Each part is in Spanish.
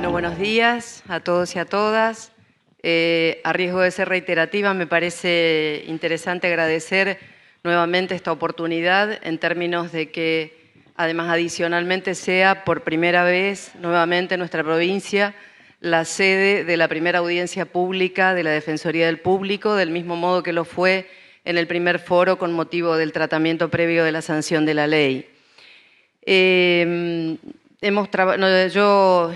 Bueno, buenos días a todos y a todas. A riesgo de ser reiterativa, me parece interesante agradecer nuevamente esta oportunidad en términos de que, además, adicionalmente sea por primera vez nuevamente en nuestra provincia la sede de la primera audiencia pública de la Defensoría del Público, del mismo modo que lo fue en el primer foro con motivo del tratamiento previo de la sanción de la ley. Yo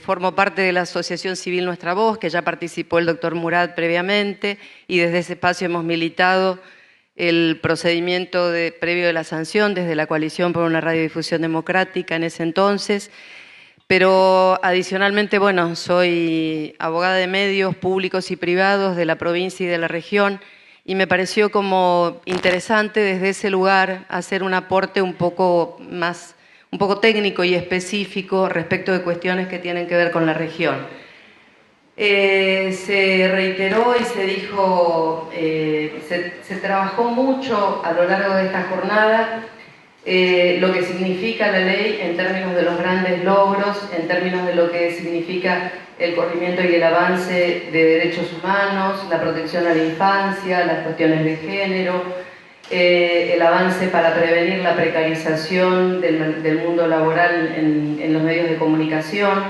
formo parte de la Asociación Civil Nuestra Voz, que ya participó el doctor Murat previamente, y desde ese espacio hemos militado el procedimiento previo de la sanción desde la Coalición por una Radiodifusión Democrática en ese entonces. Pero adicionalmente, bueno, soy abogada de medios públicos y privados de la provincia y de la región, y me pareció como interesante desde ese lugar hacer un aporte un poco técnico y específico respecto de cuestiones que tienen que ver con la región. Se reiteró y se dijo, se trabajó mucho a lo largo de esta jornada lo que significa la ley en términos de los grandes logros, en términos de lo que significa el corrimiento y el avance de derechos humanos, la protección a la infancia, las cuestiones de género, el avance para prevenir la precarización del mundo laboral en los medios de comunicación.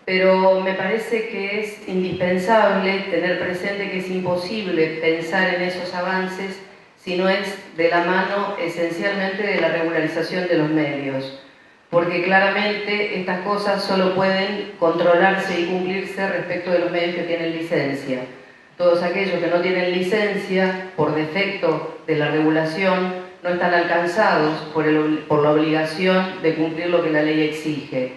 Pero me parece que es indispensable tener presente que es imposible pensar en esos avances si no es de la mano esencialmente de la regularización de los medios, porque claramente estas cosas solo pueden controlarse y cumplirse respecto de los medios que tienen licencia. Todos aquellos que no tienen licencia, por defecto de la regulación, no están alcanzados por la obligación de cumplir lo que la ley exige.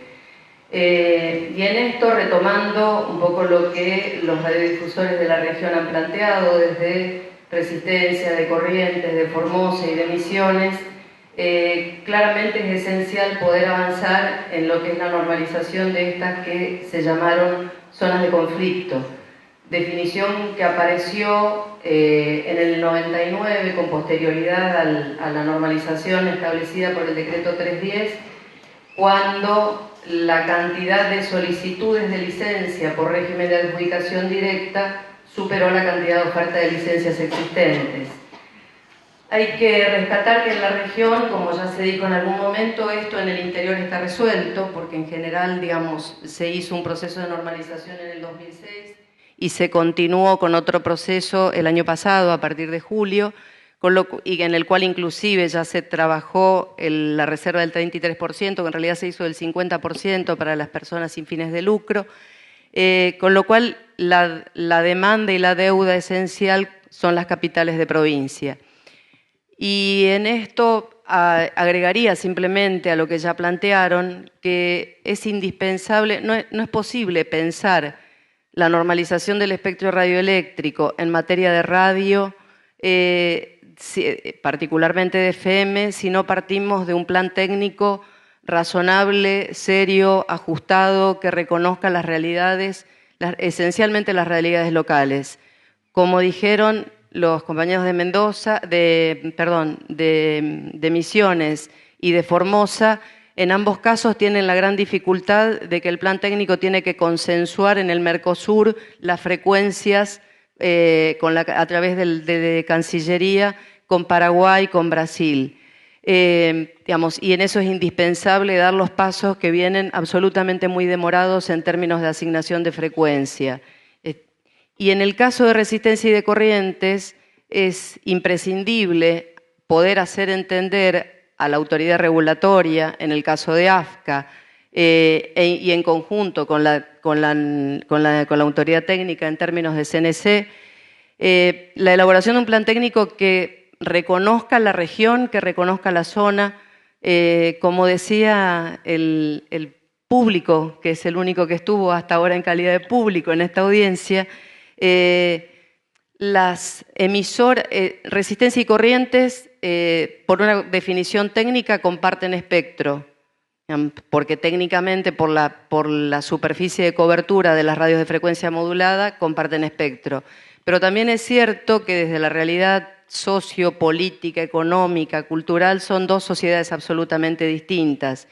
Y en esto, retomando un poco lo que los radiodifusores de la región han planteado desde Resistencia, de Corrientes, de Formosa y de Misiones, claramente es esencial poder avanzar en lo que es la normalización de estas que se llamaron zonas de conflicto. Definición que apareció en el 99 con posterioridad a la normalización establecida por el decreto 310, cuando la cantidad de solicitudes de licencia por régimen de adjudicación directa superó la cantidad de oferta de licencias existentes. Hay que rescatar que en la región, como ya se dijo en algún momento, esto en el interior está resuelto, porque en general, digamos, se hizo un proceso de normalización en el 2006 y se continuó con otro proceso el año pasado, a partir de julio, y en el cual inclusive ya se trabajó la reserva del 33%, que en realidad se hizo del 50% para las personas sin fines de lucro, con lo cual la demanda y la deuda esencial son las capitales de provincia. Y en esto agregaría simplemente a lo que ya plantearon que es indispensable, no es posible pensar la normalización del espectro radioeléctrico en materia de radio, particularmente de FM, si no partimos de un plan técnico razonable, serio, ajustado, que reconozca las realidades, esencialmente las realidades locales. Como dijeron los compañeros de de Misiones y de Formosa, en ambos casos tienen la gran dificultad de que el plan técnico tiene que consensuar en el Mercosur las frecuencias a través de Cancillería con Paraguay, con Brasil. Y en eso es indispensable dar los pasos que vienen absolutamente muy demorados en términos de asignación de frecuencia. Y en el caso de Resistencia y de Corrientes es imprescindible poder hacer entender a la autoridad regulatoria, en el caso de AFCA, y en conjunto con la autoridad técnica en términos de CNC, la elaboración de un plan técnico que reconozca la región, que reconozca la zona. Como decía el público, que es el único que estuvo hasta ahora en calidad de público en esta audiencia, las emisoras, Resistencia y Corrientes, por una definición técnica, comparten espectro, porque técnicamente por la superficie de cobertura de las radios de frecuencia modulada comparten espectro. Pero también es cierto que desde la realidad sociopolítica, económica, cultural, son dos sociedades absolutamente distintas.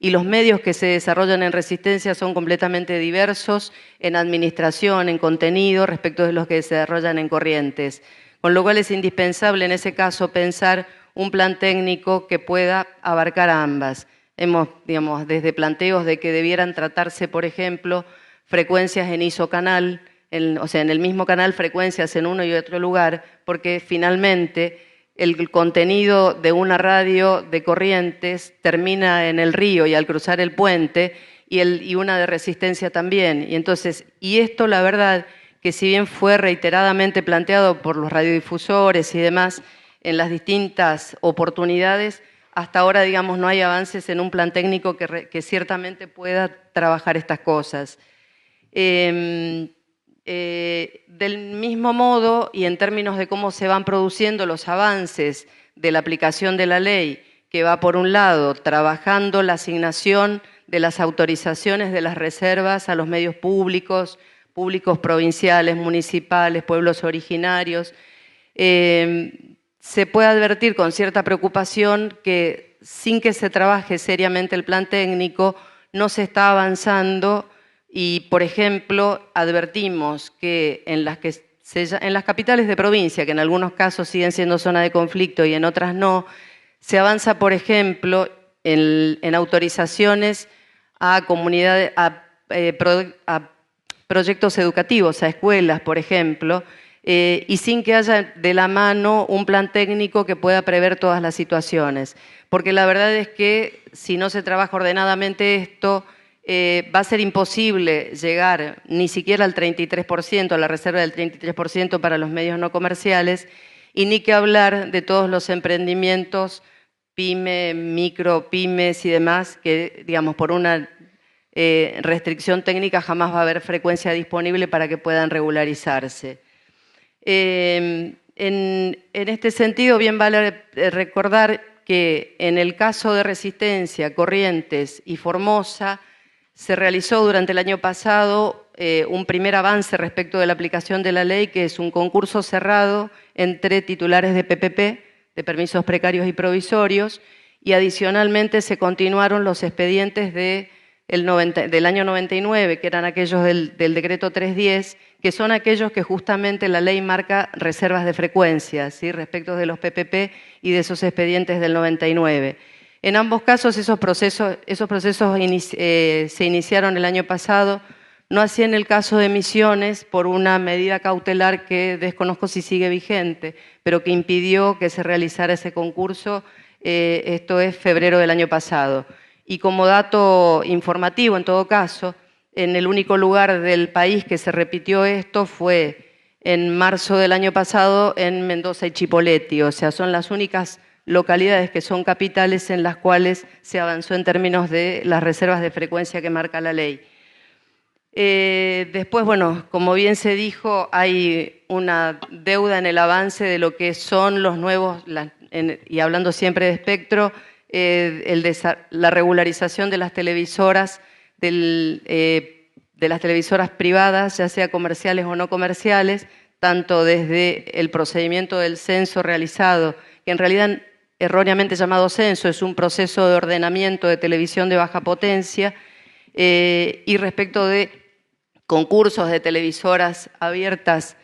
y los medios que se desarrollan en Resistencia son completamente diversos en administración, en contenido, respecto de los que se desarrollan en Corrientes. Con lo cual es indispensable en ese caso pensar un plan técnico que pueda abarcar a ambas. Hemos, digamos, desde planteos de que debieran tratarse, por ejemplo, frecuencias en isocanal, o sea, en el mismo canal frecuencias en uno y otro lugar, porque finalmente el contenido de una radio de Corrientes termina en el río y al cruzar el puente, y una de Resistencia también. Y esto, la verdad, que si bien fue reiteradamente planteado por los radiodifusores y demás en las distintas oportunidades, hasta ahora, digamos, no hay avances en un plan técnico que ciertamente pueda trabajar estas cosas. Del mismo modo, y en términos de cómo se van produciendo los avances de la aplicación de la ley, que va por un lado trabajando la asignación de las autorizaciones de las reservas a los medios públicos provinciales, municipales, pueblos originarios, se puede advertir con cierta preocupación que sin que se trabaje seriamente el plan técnico no se está avanzando. Y, por ejemplo, advertimos que en las capitales de provincia, que en algunos casos siguen siendo zona de conflicto y en otras no, se avanza, por ejemplo, en autorizaciones a comunidades, a proyectos educativos, a escuelas, por ejemplo, y sin que haya de la mano un plan técnico que pueda prever todas las situaciones. Porque la verdad es que si no se trabaja ordenadamente esto, va a ser imposible llegar ni siquiera al 33%, a la reserva del 33% para los medios no comerciales, y ni que hablar de todos los emprendimientos, pyme, micro, pymes y demás, que, digamos, por una restricción técnica jamás va a haber frecuencia disponible para que puedan regularizarse. En este sentido, bien vale recordar que en el caso de Resistencia, Corrientes y Formosa, se realizó durante el año pasado un primer avance respecto de la aplicación de la ley, que es un concurso cerrado entre titulares de PPP, de permisos precarios y provisorios, y adicionalmente se continuaron los expedientes del año 99, que eran aquellos del decreto 310, que son aquellos que justamente la ley marca reservas de frecuencia, ¿sí?, respecto de los PPP y de esos expedientes del 99. En ambos casos esos procesos se iniciaron el año pasado, no así en el caso de Misiones por una medida cautelar que desconozco si sigue vigente, pero que impidió que se realizara ese concurso, esto es febrero del año pasado. Y como dato informativo, en todo caso, en el único lugar del país que se repitió esto fue en marzo del año pasado en Mendoza y Chipoleti, o sea, son las únicas localidades que son capitales en las cuales se avanzó en términos de las reservas de frecuencia que marca la ley. Después, bueno, como bien se dijo, hay una deuda en el avance de lo que son los nuevos, y hablando siempre de espectro, la regularización de las televisoras, de las televisoras privadas, ya sea comerciales o no comerciales, tanto desde el procedimiento del censo realizado, que en realidad erróneamente llamado censo, es un proceso de ordenamiento de televisión de baja potencia, y respecto de concursos de televisoras abiertas,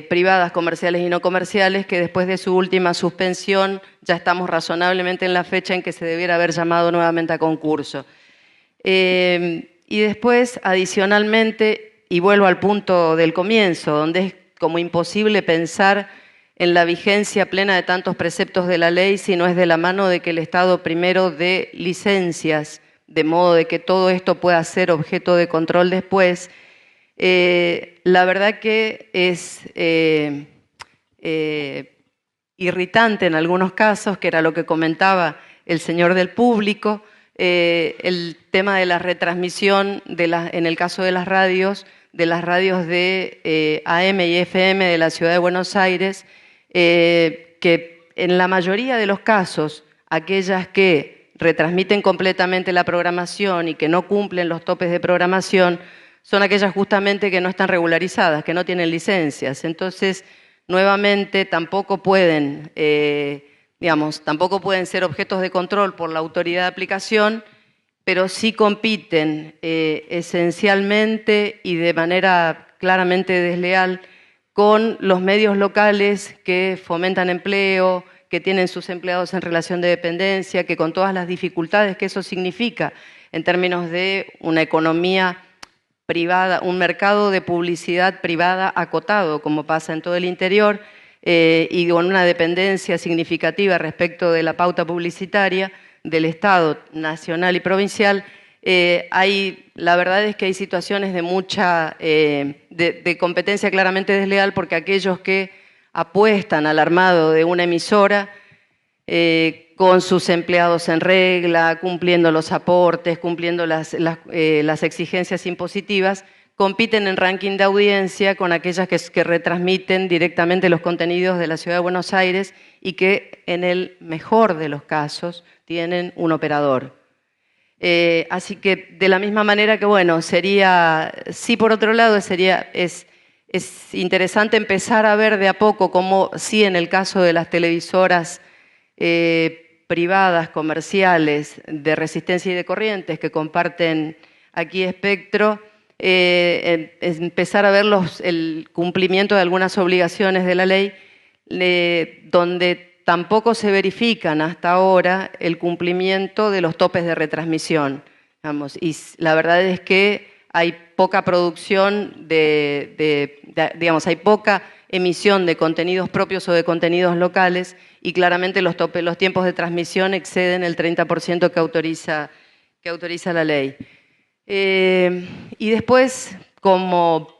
privadas, comerciales y no comerciales, que después de su última suspensión ya estamos razonablemente en la fecha en que se debiera haber llamado nuevamente a concurso. Y después, adicionalmente, y vuelvo al punto del comienzo, donde es como imposible pensar en la vigencia plena de tantos preceptos de la ley si no es de la mano de que el Estado primero dé licencias, de modo de que todo esto pueda ser objeto de control después. La verdad que es irritante en algunos casos, que era lo que comentaba el señor del público, el tema de la retransmisión, en el caso de las radios de AM y FM de la Ciudad de Buenos Aires, que en la mayoría de los casos, aquellas que retransmiten completamente la programación y que no cumplen los topes de programación, son aquellas justamente que no están regularizadas, que no tienen licencias. Entonces, nuevamente, tampoco pueden ser objetos de control por la autoridad de aplicación, pero sí compiten esencialmente y de manera claramente desleal con los medios locales que fomentan empleo, que tienen sus empleados en relación de dependencia, que con todas las dificultades que eso significa en términos de una economía privada, un mercado de publicidad privada acotado, como pasa en todo el interior, y con una dependencia significativa respecto de la pauta publicitaria del Estado nacional y provincial, la verdad es que hay situaciones de mucha de competencia claramente desleal, porque aquellos que apuestan al armado de una emisora con sus empleados en regla, cumpliendo los aportes, cumpliendo las exigencias impositivas, compiten en ranking de audiencia con aquellas que retransmiten directamente los contenidos de la Ciudad de Buenos Aires y que en el mejor de los casos tienen un operador. Así que de la misma manera que, bueno, sí, por otro lado, es interesante empezar a ver de a poco cómo, sí, en el caso de las televisoras privadas, comerciales, de Resistencia y de Corrientes, que comparten aquí espectro, empezar a ver el cumplimiento de algunas obligaciones de la ley, donde tampoco se verifican hasta ahora el cumplimiento de los topes de retransmisión. Digamos, y la verdad es que hay poca producción digamos, hay poca emisión de contenidos propios o de contenidos locales, y claramente los tiempos de transmisión exceden el 30% que autoriza la ley. Y después, como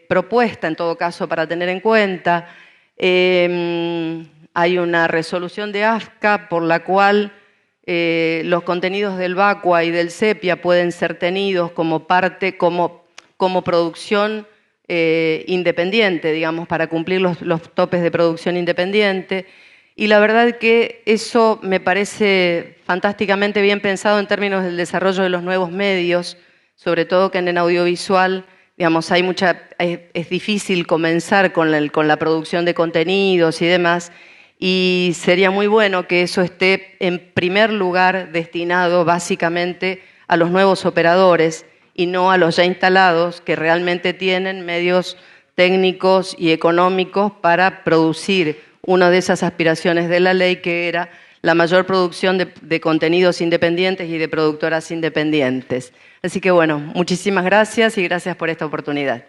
propuesta, en todo caso, para tener en cuenta, hay una resolución de AFCA por la cual los contenidos del VACUA y del SEPIA pueden ser tenidos como producción independiente, digamos, para cumplir los topes de producción independiente. Y la verdad que eso me parece fantásticamente bien pensado en términos del desarrollo de los nuevos medios, sobre todo que en el audiovisual, digamos, es difícil comenzar con la producción de contenidos y demás, y sería muy bueno que eso esté en primer lugar destinado básicamente a los nuevos operadores y no a los ya instalados, que realmente tienen medios técnicos y económicos para producir una de esas aspiraciones de la ley, que era la mayor producción de contenidos independientes y de productoras independientes. Así que, bueno, muchísimas gracias y gracias por esta oportunidad.